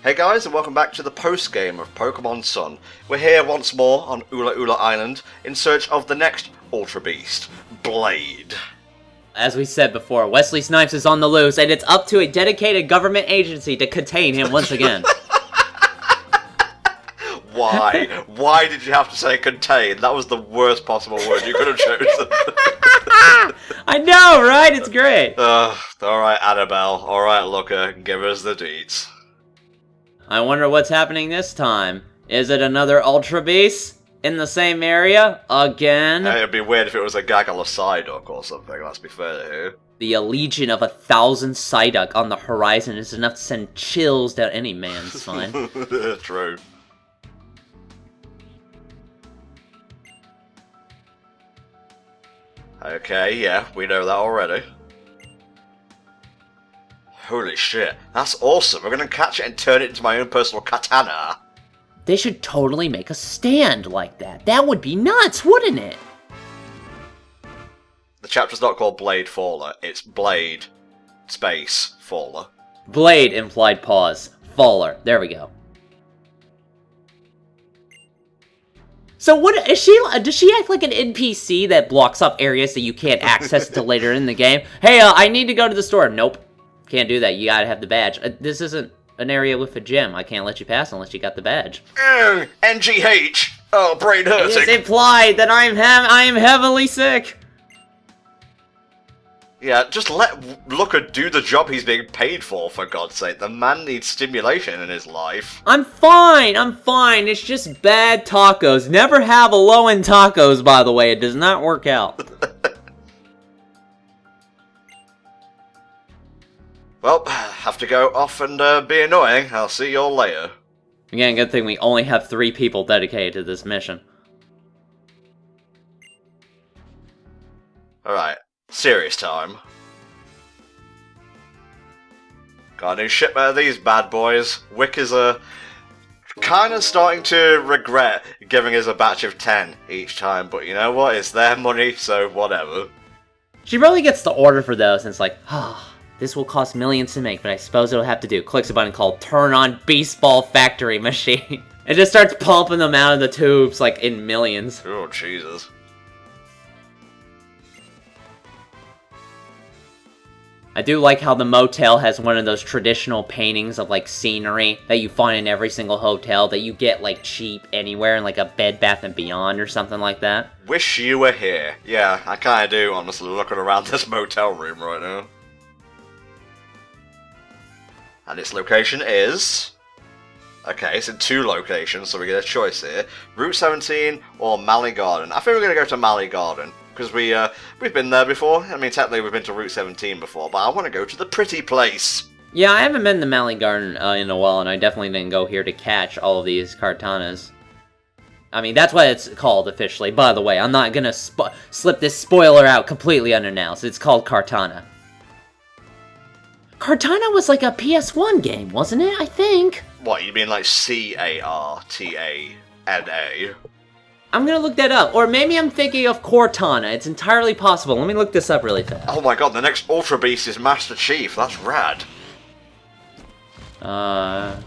Hey guys, and welcome back to the post-game of Pokémon Sun. We're here once more on Ula Ula Island in search of the next Ultra Beast, Blade. As we said before, Wesley Snipes is on the loose, and it's up to a dedicated government agency to contain him once again. Why? Why did you have to say contain? That was the worst possible word you could have chosen. I know, right? It's great. Alright, Annabelle. Alright, Looker. Give us the deets. I wonder what's happening this time. Is it another Ultra Beast? In the same area? Again? It'd be weird if it was a gaggle of Psyduck or something, let's be fair here. The legion of 1,000 Psyduck on the horizon is enough to send chills down any man's spine. True. Okay, yeah, we know that already. Holy shit, that's awesome. We're gonna catch it and turn it into my own personal Kartana. They should totally make a stand like that. That would be nuts, wouldn't it? The chapter's not called Pt.4, it's Blade, space, Faller. Blade implied pause. Faller. There we go. So what is she? Does she act like an NPC that blocks off areas that you can't access until later in the game? Hey, I need to go to the store. Nope. Can't do that. You gotta have the badge. This isn't an area with a gym. I can't let you pass unless you got the badge. NGH! Oh, brain hurting. It's implied that I am heavily sick. Yeah, just let Looker do the job he's being paid for God's sake. The man needs stimulation in his life. I'm fine. It's just bad tacos. Never have a low-end tacos, by the way. It does not work out. Well, have to go off and be annoying. I'll see you all later. Again, good thing we only have 3 people dedicated to this mission. Alright, serious time. Got a new shipment of these bad boys. Wick is kind of starting to regret giving us a batch of 10 each time, but you know what? It's their money, so whatever. She really gets the order for those, and it's like, this will cost millions to make, but I suppose it'll have to do. Clicks a button called Turn On Beast Ball Factory Machine. It just starts pumping them out of the tubes, like, in millions. Oh, Jesus. I do like how the motel has one of those traditional paintings of, like, scenery that you find in every single hotel that you get, like, cheap anywhere in, like, a Bed Bath & Beyond or something like that. Wish you were here. Yeah, I kinda do, honestly, looking around this motel room right now. And its location is... Okay, it's in 2 locations, so we get a choice here. Route 17 or Malley Garden. I think we're going to go to Malley Garden, because we've been there before. I mean, technically we've been to Route 17 before, but I want to go to the pretty place. Yeah, I haven't been to Malley Garden in a while, and I definitely didn't go here to catch all of these Kartanas. I mean, that's what it's called officially, by the way. I'm not going to slip this spoiler out completely unannounced. It's called Kartana. Kartana was like a PS1 game, wasn't it? I think. What, you mean like Cartana? I'm gonna look that up. Or maybe I'm thinking of Cortana. It's entirely possible. Let me look this up really fast. Oh my god, the next Ultra Beast is Master Chief. That's rad. Kartana,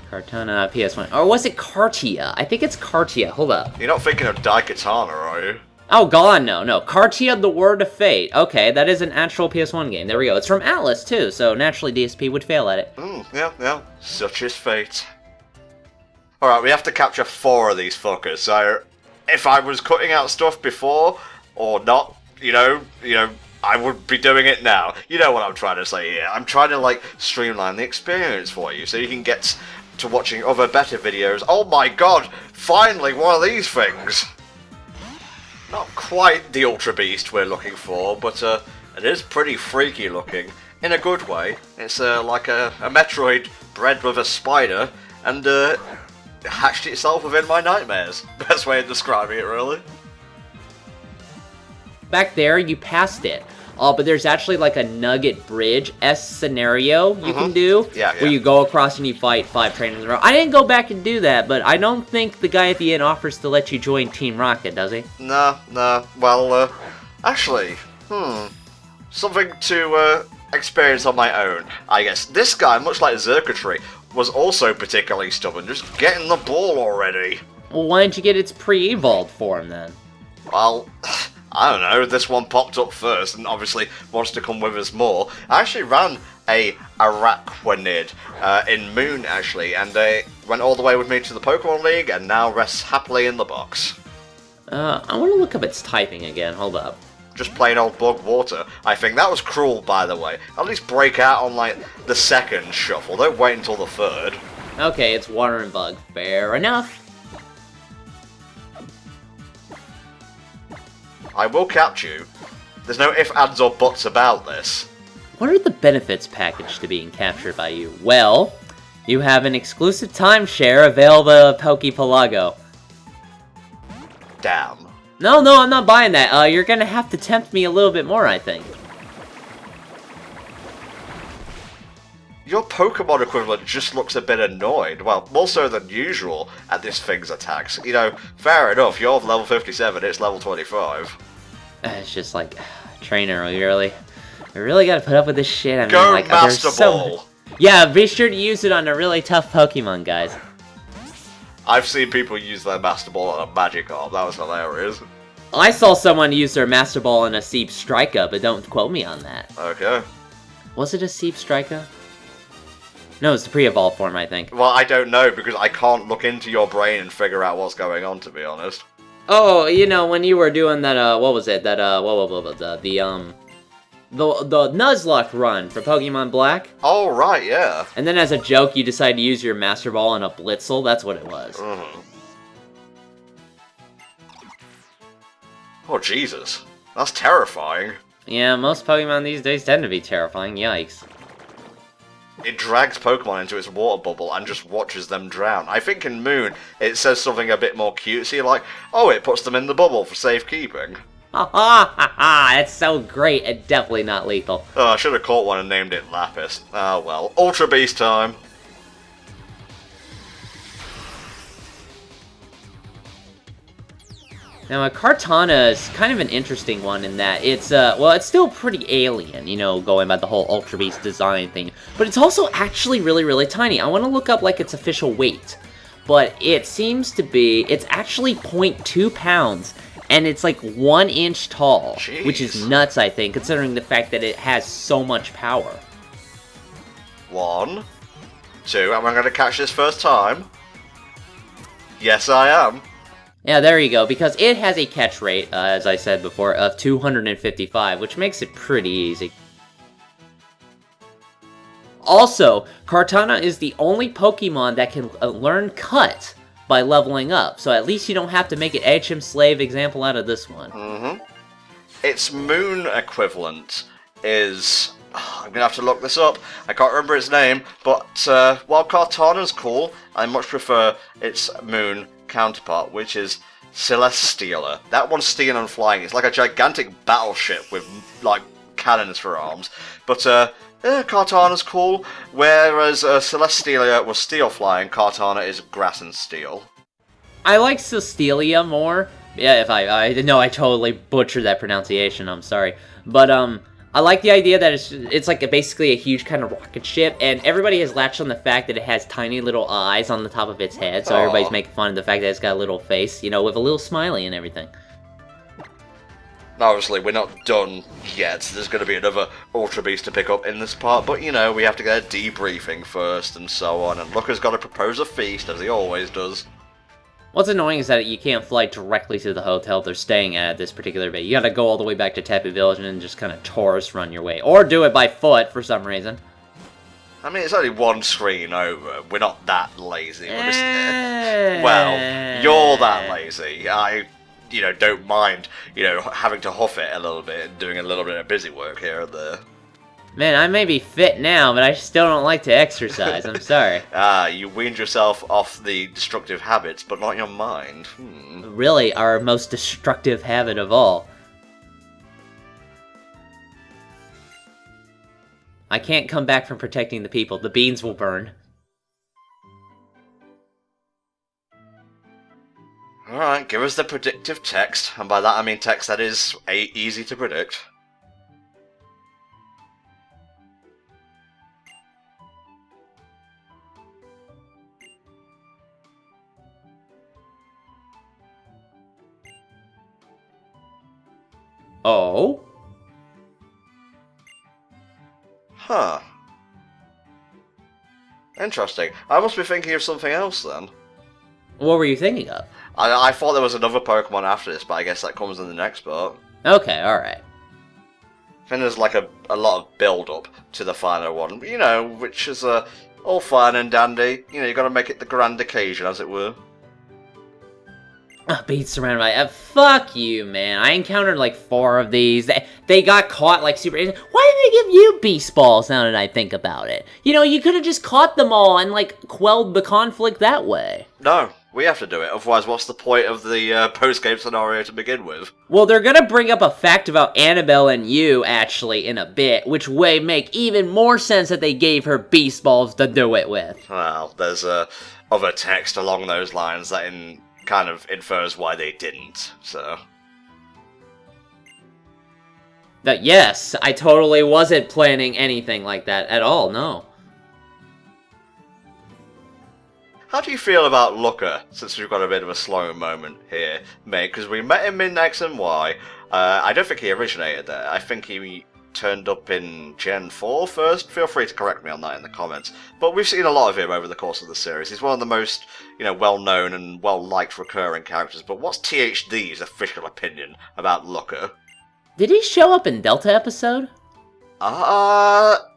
PS1. Or was it Cartia? I think it's Cartia. Hold up. You're not thinking of Daikatana, are you? Oh god, no. Cartia, the Word of Fate. Okay, that is an actual PS1 game. There we go. It's from Atlas, too, so naturally DSP would fail at it. Yeah. Such is fate. Alright, we have to capture 4 of these fuckers, so... If I was cutting out stuff before, or not, you know, I would be doing it now. You know what I'm trying to say here. I'm trying to, like, streamline the experience for you, so you can get to watching other better videos. Oh my god! Finally, one of these things! Not quite the Ultra Beast we're looking for, but it is pretty freaky looking, in a good way. It's like a Metroid bred with a spider, and hatched itself within my nightmares. Best way of describing it, really. Back there, you passed it. But there's actually like a Nugget Bridge-esque scenario you can do, where you go across and you fight 5 trainers in a row. I didn't go back and do that, but I don't think the guy at the end offers to let you join Team Rocket, does he? Nah. Well, actually, something to experience on my own, I guess. This guy, much like Zerkatry, was also particularly stubborn. Just getting the ball already. Well, why didn't you get its pre-evolved form then? Well, I don't know, this one popped up first and obviously wants to come with us more. I actually ran a Araquanid in Moon, actually, and they went all the way with me to the Pokemon League and now rests happily in the box. I want to look up its typing again, hold up. Just plain old bug water. I think that was cruel, by the way. At least break out on, like, the second shuffle. Don't wait until the third. Okay, it's water and bug. Fair enough. I will catch you. There's no ifs, ands, or buts about this. What are the benefits packaged to being captured by you? Well, you have an exclusive timeshare available at Poképelago. Damn. No, I'm not buying that. You're gonna have to tempt me a little bit more, I think. Your Pokemon equivalent just looks a bit annoyed. Well, more so than usual at this thing's attacks. You know, fair enough, you're level 57, it's level 25. It's just like, trainer, we really gotta put up with this shit. I mean, Go like, Master Ball! Yeah, be sure to use it on a really tough Pokemon, guys. I've seen people use their Master Ball on a Magikarp, that was hilarious. I saw someone use their Master Ball on a Seep Strika, but don't quote me on that. Okay. Was it a Seep Strika? No, it's the pre-evolved form, I think. Well, I don't know, because I can't look into your brain and figure out what's going on, to be honest. Oh, you know, when you were doing that, what was it? That, the Nuzlocke run for Pokemon Black. Oh, right, yeah. And then as a joke, you decided to use your Master Ball on a Blitzel. That's what it was. Mm-hmm. Oh, Jesus. That's terrifying. Yeah, most Pokemon these days tend to be terrifying. Yikes. It drags Pokemon into its water bubble and just watches them drown. I think in Moon, it says something a bit more cutesy, like, oh, it puts them in the bubble for safekeeping. Ha ha ha ha! That's so great and definitely not lethal. Oh, I should have caught one and named it Lapis. Ah, well. Ultra Beast time! Now, a Kartana is kind of an interesting one in that it's, well, it's still pretty alien, you know, going by the whole Ultra Beast design thing. But it's also actually really, really tiny. I want to look up, like, its official weight. But it seems to be, it's actually 0.2 pounds. And it's, like, 1 inch tall. Jeez. Which is nuts, I think, considering the fact that it has so much power. 1, 2, am I going to catch this first time? Yes, I am. Yeah, there you go, because it has a catch rate, as I said before, of 255, which makes it pretty easy. Also, Kartana is the only Pokemon that can learn Cut by leveling up, so at least you don't have to make an HM Slave example out of this one. Mm-hmm. Its Moon equivalent is... I'm gonna have to look this up. I can't remember its name, but while Kartana's cool, I much prefer its Moon counterpart, which is Celesteela. That one's stealing and flying. It's like a gigantic battleship with, like, cannons for arms. But, Kartana's cool, whereas Celesteela was steel flying, Kartana is grass and steel. I like Celesteela more. Yeah, if I know I totally butchered that pronunciation, I'm sorry. But, I like the idea that it's like basically a huge kind of rocket ship, and everybody has latched on the fact that it has tiny little eyes on the top of its head, so everybody's making fun of the fact that it's got a little face, you know, with a little smiley and everything. Obviously, we're not done yet. There's going to be another Ultra Beast to pick up in this part, but, you know, we have to get a debriefing first and so on, and Looker's got to propose a feast, as he always does. What's annoying is that you can't fly directly to the hotel they're staying at this particular bit. You gotta go all the way back to Tapu Village and then just kind of tourist run your way. Or do it by foot for some reason. I mean, it's only one screen over. We're not that lazy. We're just, well, you're that lazy. I, you know, don't mind, you know, having to huff it a little bit and doing a little bit of busy work here and there. Man, I may be fit now, but I still don't like to exercise. I'm sorry. You weaned yourself off the destructive habits, but not your mind. Really, our most destructive habit of all. I can't come back from protecting the people. The beans will burn. Alright, give us the predictive text, and by that I mean text that is easy to predict. Oh? Huh. Interesting. I must be thinking of something else then. What were you thinking of? I thought there was another Pokemon after this, but I guess that comes in the next part. Okay, alright. I think there's like a lot of build-up to the final one, you know, which is all fine and dandy. You know, you gotta make it the grand occasion, as it were. Being surrounded by... fuck you, man. I encountered like 4 of these. They got caught like super... Why did they give you Beast Balls now that I think about it? You know, you could have just caught them all and like quelled the conflict that way. No, we have to do it. Otherwise, what's the point of the post-game scenario to begin with? Well, they're gonna bring up a fact about Annabelle and you, actually, in a bit, which way make even more sense that they gave her Beast Balls to do it with. Well, there's other text along those lines that kind of infers why they didn't, so... Yes, I totally wasn't planning anything like that at all, no. How do you feel about Looker, since we've got a bit of a slow moment here, mate? Because we met him in X and Y. I don't think he originated there. I think he turned up in Gen 4 first. Feel free to correct me on that in the comments. But we've seen a lot of him over the course of the series. He's one of the most, you know, well-known and well-liked recurring characters. But what's THD's official opinion about Looker? Did he show up in Delta episode? Not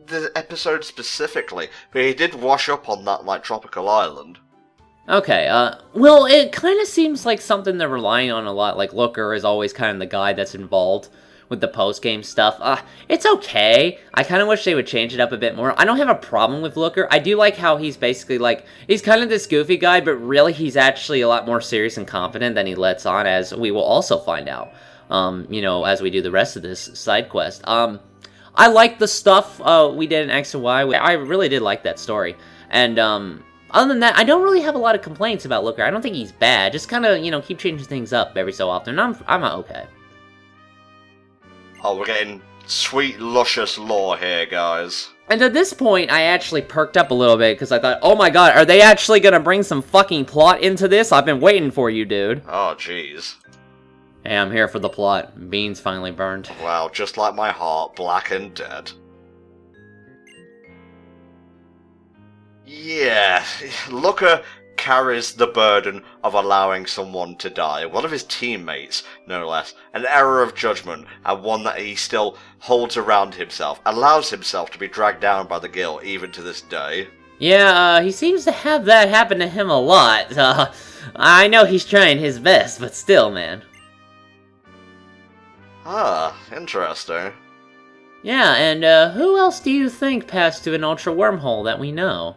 the episode specifically, but he did wash up on that, like, tropical island. Okay, well, it kind of seems like something they're relying on a lot. Like, Looker is always kind of the guy that's involved with the post-game stuff. It's okay. I kind of wish they would change it up a bit more. I don't have a problem with Looker. I do like how he's basically, like, he's kind of this goofy guy, but really he's actually a lot more serious and competent than he lets on, as we will also find out, you know, as we do the rest of this side quest. I like the stuff we did in X and Y. I really did like that story. And, other than that, I don't really have a lot of complaints about Looker. I don't think he's bad. Just kind of, you know, keep changing things up every so often. I'm okay. Oh, we're getting sweet, luscious lore here, guys. And at this point, I actually perked up a little bit, because I thought, oh my god, are they actually gonna bring some fucking plot into this? I've been waiting for you, dude. Oh, jeez. Hey, I'm here for the plot. Beans finally burned. Wow, just like my heart, black and dead. Yeah, Looker carries the burden of allowing someone to die. One of his teammates, no less. An error of judgment, and one that he still holds around himself. Allows himself to be dragged down by the guilt, even to this day. Yeah, he seems to have that happen to him a lot. I know he's trying his best, but still, man. Ah, interesting. Yeah, and who else do you think passed to an Ultra Wormhole that we know?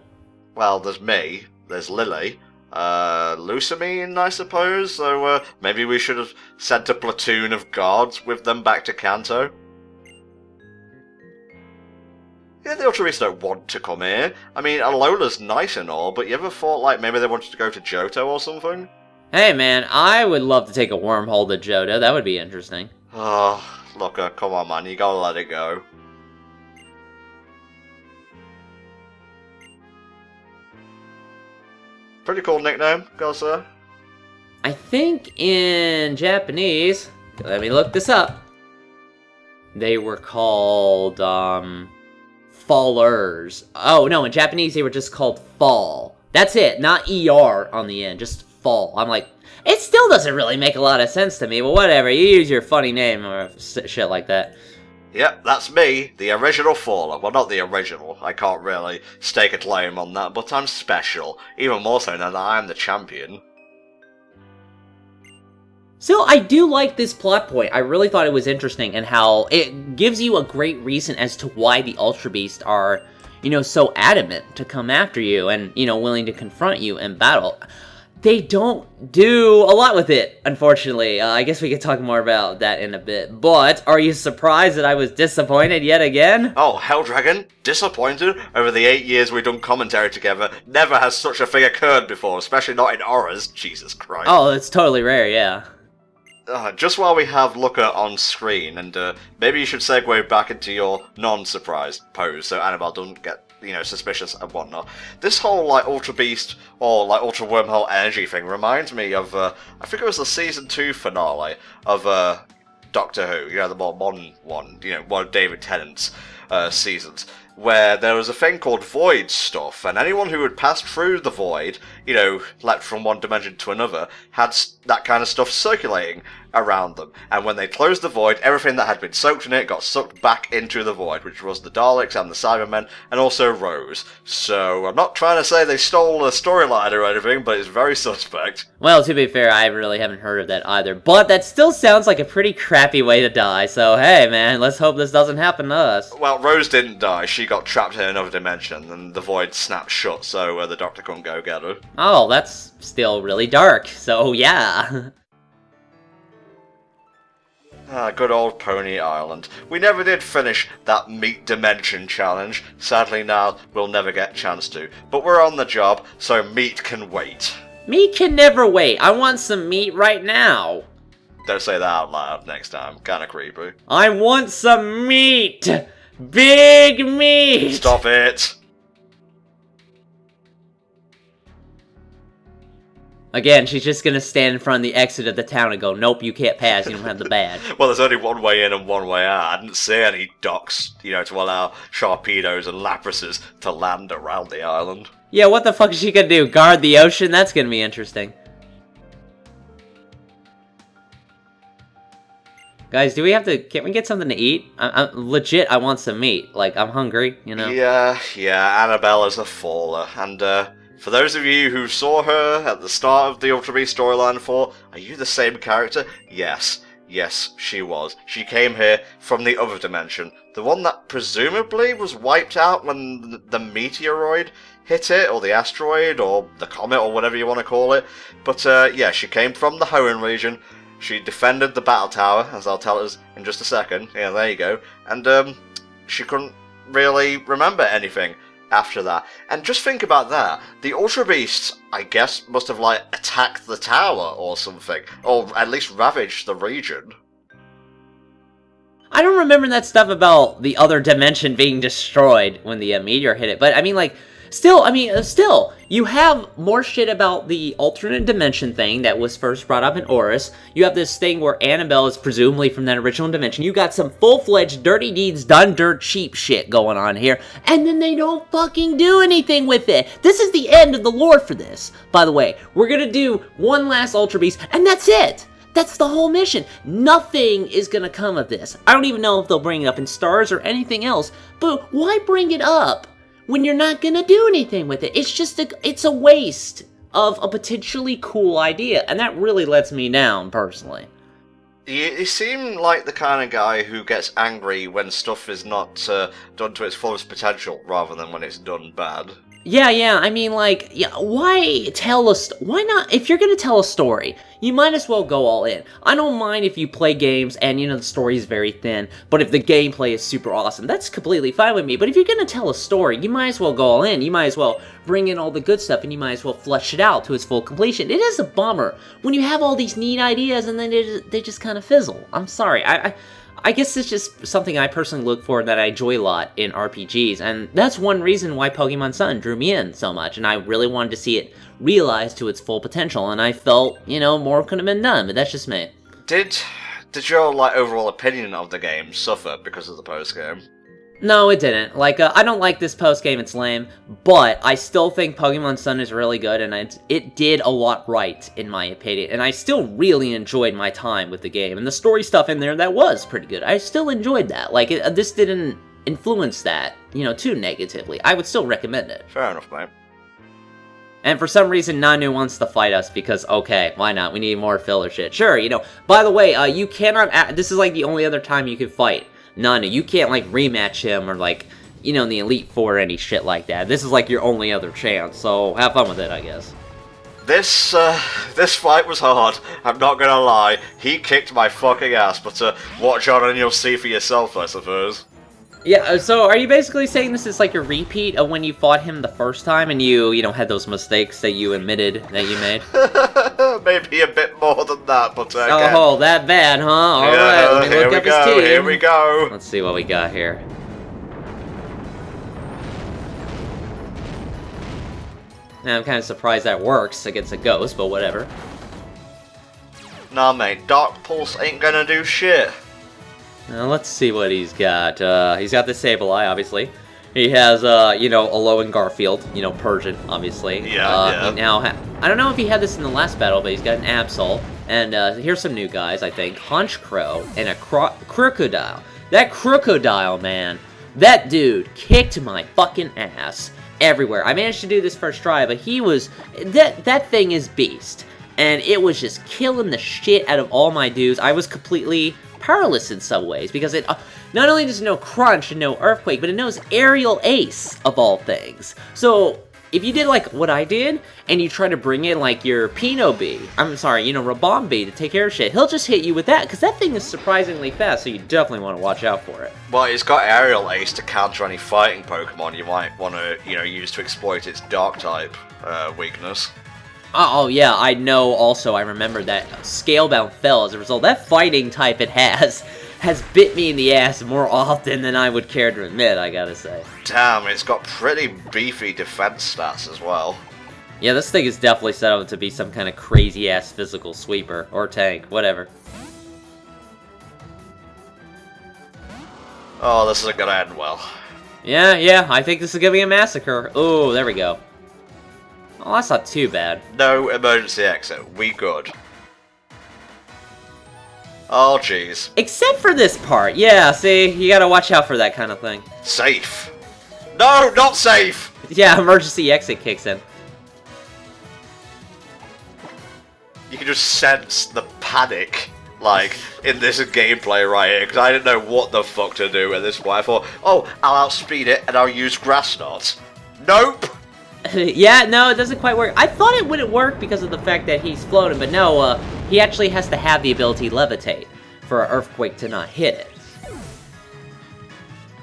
Well, there's me, there's Lily, Lusamine, I suppose, so maybe we should have sent a platoon of guards with them back to Kanto. Yeah, the Ultra Beasts don't want to come here. I mean, Alola's nice and all, but you ever thought, like, maybe they wanted to go to Johto or something? Hey man, I would love to take a wormhole to Johto, that would be interesting. Oh, Looker, come on man, you gotta let it go. Pretty cool nickname, gotta say. I think in Japanese, let me look this up, they were called, Fallers. Oh, no, in Japanese they were just called Fall. That's it, not ER on the end, just Fall. I'm like, it still doesn't really make a lot of sense to me, but whatever, you use your funny name or shit like that. Yep, that's me, the original Faller. Well, not the original, I can't really stake a claim on that, but I'm special. Even more so now that I'm the champion. So, I do like this plot point. I really thought it was interesting, and how it gives you a great reason as to why the Ultra Beasts are, you know, so adamant to come after you, and, you know, willing to confront you in battle. They don't do a lot with it, unfortunately. I guess we could talk more about that in a bit. But, are you surprised that I was disappointed yet again? Oh, Helldragon? Disappointed? Over the 8 years we've done commentary together, never has such a thing occurred before, especially not in Auras. Jesus Christ. Oh, it's totally rare, yeah. Just while we have Looker on screen, and maybe you should segue back into your non-surprised pose, so Annabelle doesn't get, you know, suspicious and whatnot. This whole, like, Ultra Beast, or, like, Ultra Wormhole energy thing reminds me of, I think it was the Season 2 finale of, Doctor Who, the more modern one, one of David Tennant's seasons, where there was a thing called void stuff, and anyone who had passed through the void, leapt from one dimension to another, had that kind of stuff circulating around them. And when they closed the void, everything that had been soaked in it got sucked back into the void, which was the Daleks and the Cybermen, and also Rose. So I'm not trying to say they stole a storyline or anything, but it's very suspect. Well, to be fair, I really haven't heard of that either, but that still sounds like a pretty crappy way to die, so hey man, let's hope this doesn't happen to us. Well, Rose didn't die, she got trapped in another dimension, and the void snapped shut, so the Doctor couldn't go get her. Oh, that's still really dark, so yeah. Good old Pony Island. We never did finish that meat dimension challenge. Sadly now, we'll never get a chance to. But we're on the job, so meat can wait. Meat can never wait. I want some meat right now. Don't say that out loud next time. Kinda creepy. I want some meat! Big meat! Stop it! Again, she's just gonna stand in front of the exit of the town and go, nope, you can't pass, you don't have the badge. Well, there's only one way in and one way out. I didn't see any docks, to allow Sharpedos and Laprases to land around the island. Yeah, what the fuck is she gonna do? Guard the ocean? That's gonna be interesting. Guys, can't we get something to eat? I'm legit, I want some meat. Like, I'm hungry, Yeah, Annabelle is a faller, and, for those of you who saw her at the start of the Ultra Beast storyline 4, are you the same character? Yes, she was. She came here from the other dimension. The one that presumably was wiped out when the meteoroid hit it, or the asteroid, or the comet, or whatever you want to call it. But, she came from the Hoenn region. She defended the battle tower, as I'll tell us in just a second. Yeah, there you go. And, she couldn't really remember anything after that. And just think about that. The Ultra Beasts, I guess, must have, attacked the tower or something. Or at least ravaged the region. I don't remember that stuff about the other dimension being destroyed when the meteor hit it, but still, you have more shit about the alternate dimension thing that was first brought up in Horus. You have this thing where Annabelle is presumably from that original dimension. You got some full-fledged dirty deeds done dirt cheap shit going on here, and then they don't fucking do anything with it. This is the end of the lore for this. By the way, we're gonna do one last Ultra Beast, and that's it! That's the whole mission. Nothing is gonna come of this. I don't even know if they'll bring it up in Stars or anything else, but why bring it up when you're not gonna do anything with it? It's a waste of a potentially cool idea, and that really lets me down, personally. You seem like the kind of guy who gets angry when stuff is not done to its fullest potential, rather than when it's done bad. Yeah, why not, if you're gonna tell a story, you might as well go all in. I don't mind if you play games and, the story is very thin, but if the gameplay is super awesome, that's completely fine with me. But if you're gonna tell a story, you might as well go all in. You might as well bring in all the good stuff, and you might as well flesh it out to its full completion. It is a bummer when you have all these neat ideas and then they just kind of fizzle. I'm sorry, I guess it's just something I personally look for that I enjoy a lot in RPGs, and that's one reason why Pokemon Sun drew me in so much, and I really wanted to see it realized to its full potential, and I felt, more could have been done, but that's just me. Did your, overall opinion of the game suffer because of the post-game? No, it didn't. I don't like this post-game, it's lame, but I still think Pokemon Sun is really good, and it did a lot right, in my opinion, and I still really enjoyed my time with the game, and the story stuff in there, that was pretty good. I still enjoyed that. This didn't influence that, too negatively. I would still recommend it. Fair enough, mate. And for some reason, Nanu wants to fight us because, okay, why not? We need more filler shit. Sure, by the way, you cannot, this is, the only other time you can fight Nanu. You can't, rematch him or, in the Elite Four or any shit like that. This is, your only other chance, so have fun with it, I guess. This fight was hard, I'm not gonna lie. He kicked my fucking ass, but watch on and you'll see for yourself, I suppose. Yeah, so are you basically saying this is, a repeat of when you fought him the first time and you had those mistakes that you admitted that you made? Maybe a bit more than that, but oh, that bad, huh? Alright, let me look up his team. Here we go. Let's see what we got here. Now, I'm kind of surprised that works against a ghost, but whatever. Nah, mate, Dark Pulse ain't gonna do shit. Now, let's see what he's got. He's got the Sableye, obviously. He has, you know, Alolan and Garfield, you know, Persian, obviously. Yeah. He now I don't know if he had this in the last battle, but he's got an Absol. And here's some new guys, I think. Honchkrow and a Crocodile. That Crocodile, man. That dude kicked my fucking ass everywhere. I managed to do this first try, but he was... That thing is beast. And it was just killing the shit out of all my dudes. I was completely powerless in some ways, because it not only does it know Crunch and know Earthquake, but it knows Aerial Ace, of all things. So, if you did like what I did, and you try to bring in like your Rabombi to take care of shit, he'll just hit you with that, because that thing is surprisingly fast, so you definitely want to watch out for it. Well, it's got Aerial Ace to counter any fighting Pokemon you might want to, use to exploit its Dark-type weakness. Oh yeah, I know also, I remember that Scalebound fell as a result. That fighting type it has bit me in the ass more often than I would care to admit, I gotta say. Damn, it's got pretty beefy defense stats as well. Yeah, this thing is definitely set up to be some kind of crazy-ass physical sweeper, or tank, whatever. Oh, this isn't gonna end well. Yeah, I think this is gonna be a massacre. Oh, there we go. Oh, that's not too bad. No emergency exit, we good. Oh, jeez. Except for this part. Yeah, see, you gotta watch out for that kind of thing. Safe. No, not safe! Yeah, emergency exit kicks in. You can just sense the panic, like, in this gameplay right here, because I didn't know what the fuck to do at this point. I thought, oh, I'll outspeed it and I'll use Grass Knot. Nope! Yeah, no, it doesn't quite work. I thought it wouldn't work because of the fact that he's floating, but no, he actually has to have the ability Levitate for an Earthquake to not hit it.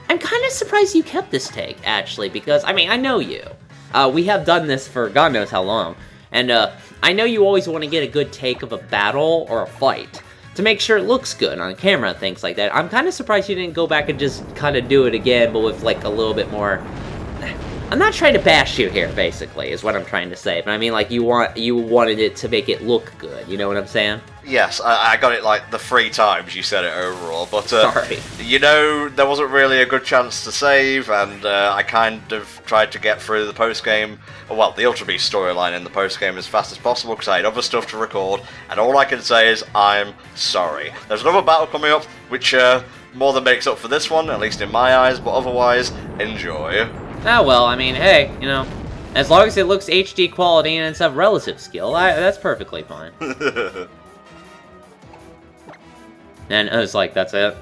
I'm kind of surprised you kept this take, actually, because, I mean, I know you. We have done this for God knows how long, and I know you always want to get a good take of a battle or a fight to make sure it looks good on camera and things like that. I'm kind of surprised you didn't go back and just kind of do it again, but with, like, a little bit more... I'm not trying to bash you here, basically, is what I'm trying to say. But I mean, like, you wanted it to make it look good, you know what I'm saying? Yes, I got it, like, the 3 times you said it overall, but, Sorry. There wasn't really a good chance to save, and I kind of tried to get through the post-game, well, the Ultra Beast storyline in the post-game as fast as possible, because I had other stuff to record, and all I can say is, I'm sorry. There's another battle coming up, which more than makes up for this one, at least in my eyes, but otherwise, enjoy. Ah, well, I mean, hey, you know, as long as it looks HD quality and it's of relative skill, that's perfectly fine. And I was like, that's it?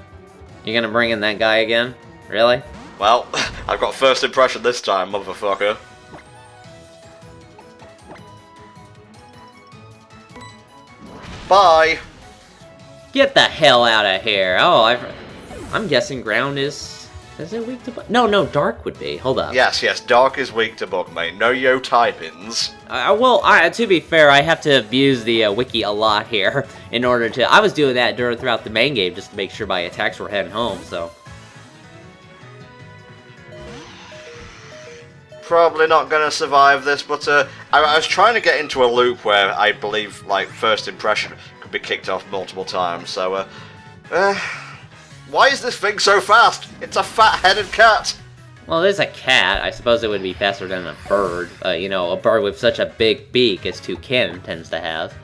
You're gonna bring in that guy again? Really? Well, I've got first impression this time, motherfucker. Bye! Get the hell out of here. Oh, I'm guessing ground is it weak to bug? No, dark would be. Hold up. Yes, dark is weak to bug, mate. No yo typings. Well, to be fair, I have to abuse the wiki a lot here in order to... I was doing that throughout the main game just to make sure my attacks were heading home, so... Probably not gonna survive this, but I was trying to get into a loop where I believe, like, first impression could be kicked off multiple times, so, why is this thing so fast? It's a fat-headed cat! Well, it is a cat. I suppose it would be faster than a bird. You know, a bird with such a big beak as Toucan tends to have.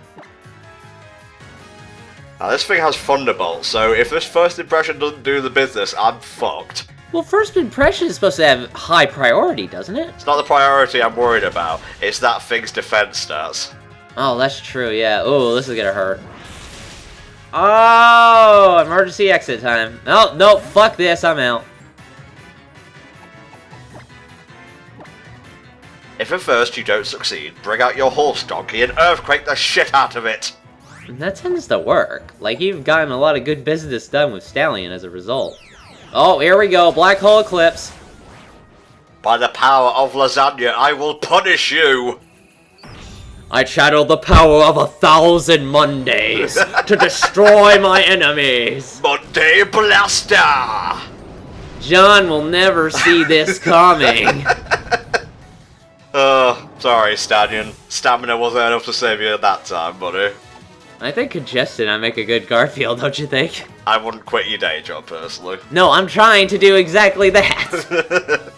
Now, this thing has Thunderbolt, so if this first impression doesn't do the business, I'm fucked. Well, first impression is supposed to have high priority, doesn't it? It's not the priority I'm worried about. It's that thing's defense stats. Oh, that's true, yeah. Oh, this is gonna hurt. Oh, emergency exit time. Oh, no, fuck this, I'm out. If at first you don't succeed, bring out your horse donkey and earthquake the shit out of it! That tends to work. Like, you've gotten a lot of good business done with Stallion as a result. Oh, here we go, Black Hole Eclipse. By the power of lasagna, I will punish you! I channel the power of 1,000 Mondays to destroy my enemies. Monday Blaster! John will never see this coming. Sorry, Stallion. Stamina wasn't enough to save you at that time, buddy. I think congested I make a good Garfield, don't you think? I wouldn't quit your day job, personally. No, I'm trying to do exactly that.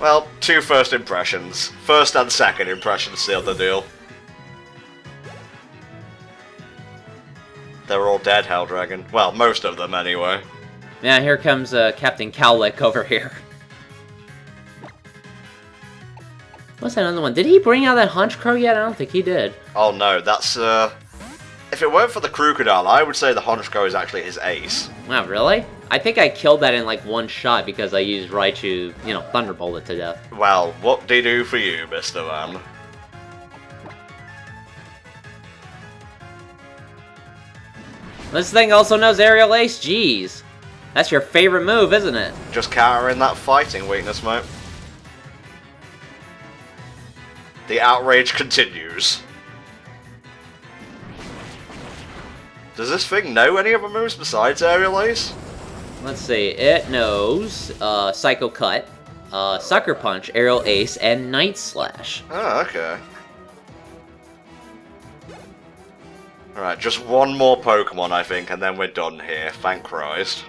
Well, 2 first impressions. First and second impressions seal the deal. They're all dead, Helldragon. Well, most of them, anyway. Yeah, here comes Captain Cowlick over here. What's that other one? Did he bring out that Honchkrow yet? I don't think he did. Oh no, that's, if it weren't for the Crocodile, I would say the Honchkrow is actually his ace. Wow, really? I think I killed that in like one shot because I used Raichu, you know, Thunderbolt it to death. Well, what did he do for you, Mr. Man? This thing also knows Aerial Ace, jeez. That's your favorite move, isn't it? Just countering that fighting weakness, mate. The outrage continues. Does this thing know any other moves besides Aerial Ace? Let's see, it knows Psycho Cut, Sucker Punch, Aerial Ace, and Night Slash. Oh, okay. Alright, just one more Pokemon, I think, and then we're done here. Thank Christ.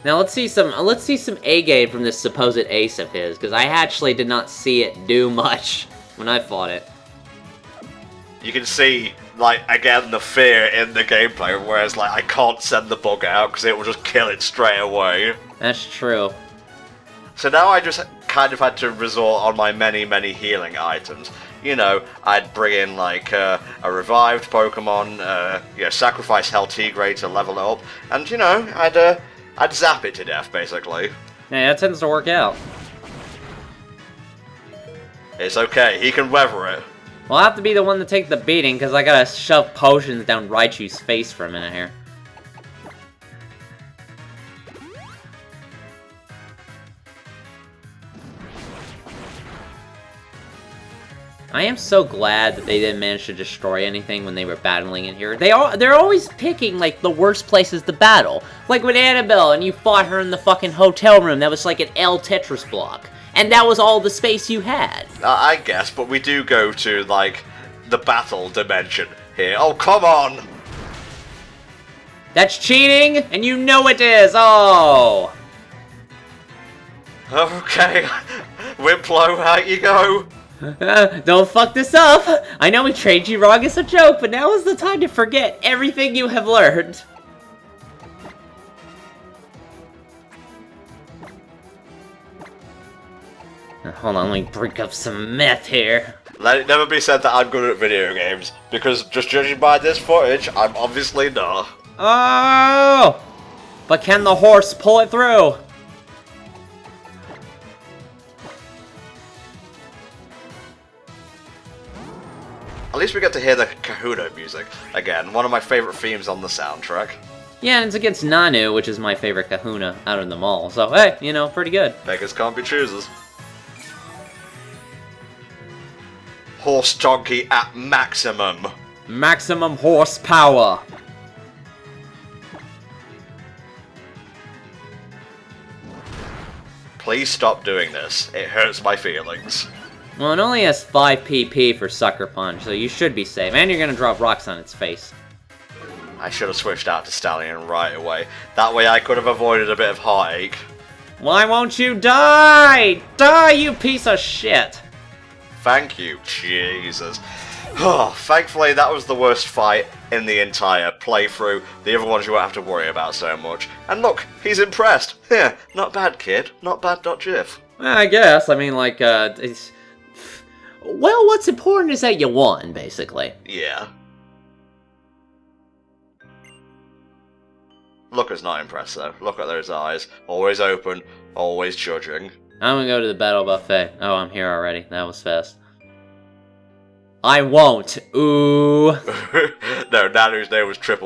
Now let's see some A game from this supposed ace of his, because I actually did not see it do much when I fought it. You can see, like, again, the fear in the gameplay, whereas, like, I can't send the bug out because it will just kill it straight away. That's true. So now I just kind of had to resort on my many, many healing items. You know, I'd bring in, like, a revived Pokemon, you know, sacrifice Heltigray to level it up, and, you know, I'd zap it to death, basically. Yeah, that tends to work out. It's okay, he can weather it. Well, I'll have to be the one to take the beating, because I gotta shove potions down Raichu's face for a minute here. I am so glad that they didn't manage to destroy anything when they were battling in here. They're always picking, like, the worst places to battle. Like with Annabelle, and you fought her in the fucking hotel room that was like an L Tetris block. And that was all the space you had. I guess, but we do go to, like, the battle dimension here. Oh, come on! That's cheating, and you know it is! Oh! Okay, Wimplo, out you go! Don't fuck this up! I know we trained you wrong as a joke, but now is the time to forget everything you have learned. Hold on, let me break up some meth here. Let it never be said that I'm good at video games, because just judging by this footage, I'm obviously not. Oh! But can the horse pull it through? At least we get to hear the Kahuna music. Again, one of my favorite themes on the soundtrack. Yeah, and it's against Nanu, which is my favorite Kahuna out of them all. So, hey, you know, pretty good. Beggars can't be choosers. Horse donkey at maximum. Maximum horsepower. Please stop doing this. It hurts my feelings. Well, it only has 5 PP for Sucker Punch, so you should be safe. And you're gonna drop rocks on its face. I should have switched out to Stallion right away. That way I could have avoided a bit of heartache. Why won't you die? Die, you piece of shit! Thank you, Jesus. Oh, thankfully that was the worst fight in the entire playthrough. The other ones you won't have to worry about so much. And look, he's impressed. Yeah, not bad, kid. Not bad, .gif. Well, I guess. I mean, like, it's... Well, what's important is that you won, basically. Yeah. Looker's not impressed, though. Look at those eyes. Always open, always judging. I'm gonna go to the battle buffet. Oh, I'm here already. That was fast. I won't. Ooh. No, Nanu's name was 000,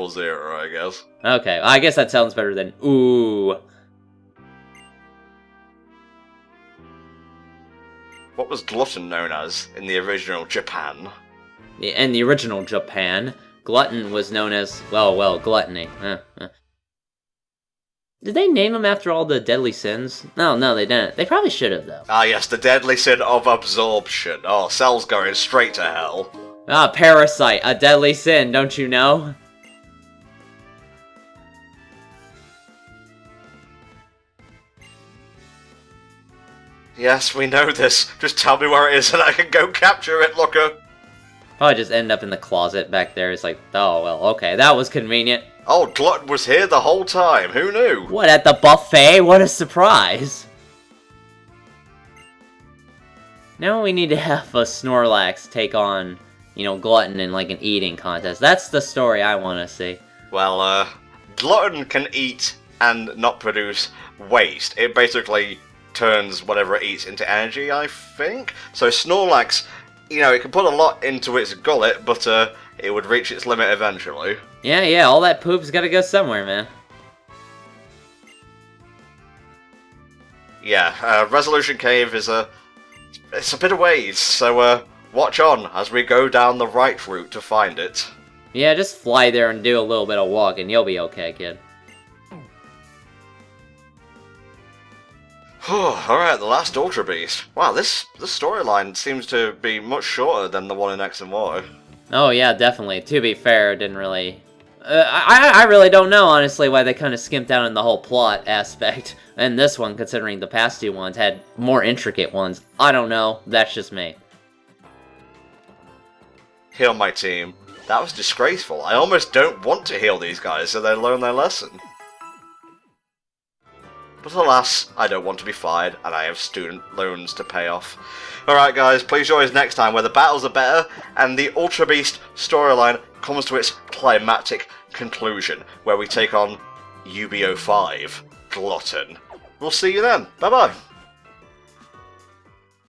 I guess. Okay, I guess that sounds better than ooh. What was Glutton known as in the original Japan? In the original Japan, Glutton was known as, well, gluttony. Did they name them after all the deadly sins? No, they didn't. They probably should have, though. Ah, yes, the deadly sin of absorption. Oh, Cell's going straight to hell. Ah, parasite, a deadly sin, don't you know? Yes, we know this. Just tell me where it is and I can go capture it, looker. Probably just end up in the closet back there. It's like, oh, well, okay, that was convenient. Oh, Glutton was here the whole time. Who knew? What, at the buffet? What a surprise. Now we need to have a Snorlax take on, you know, Glutton in like an eating contest. That's the story I want to see. Well, Glutton can eat and not produce waste. It basically turns whatever it eats into energy, I think. So Snorlax, you know, it can put a lot into its gullet, but it would reach its limit eventually. Yeah, all that poop's gotta go somewhere, man. Yeah, Resolution Cave is it's a bit of ways, so watch on as we go down the right route to find it. Yeah, just fly there and do a little bit of walking. You'll be okay, kid. Alright, the last Ultra Beast. Wow, this storyline seems to be much shorter than the one in X and Y. Oh yeah, definitely. To be fair, it didn't really... I really don't know, honestly, why they kind of skimped out on the whole plot aspect. And this one, considering the past two ones had more intricate ones. I don't know. That's just me. Heal my team. That was disgraceful. I almost don't want to heal these guys so they learn their lesson. But alas, I don't want to be fired, and I have student loans to pay off. Alright guys, please join us next time where the battles are better, and the Ultra Beast storyline comes to its climactic conclusion, where we take on UBO5, Glutton. We'll see you then. Bye bye.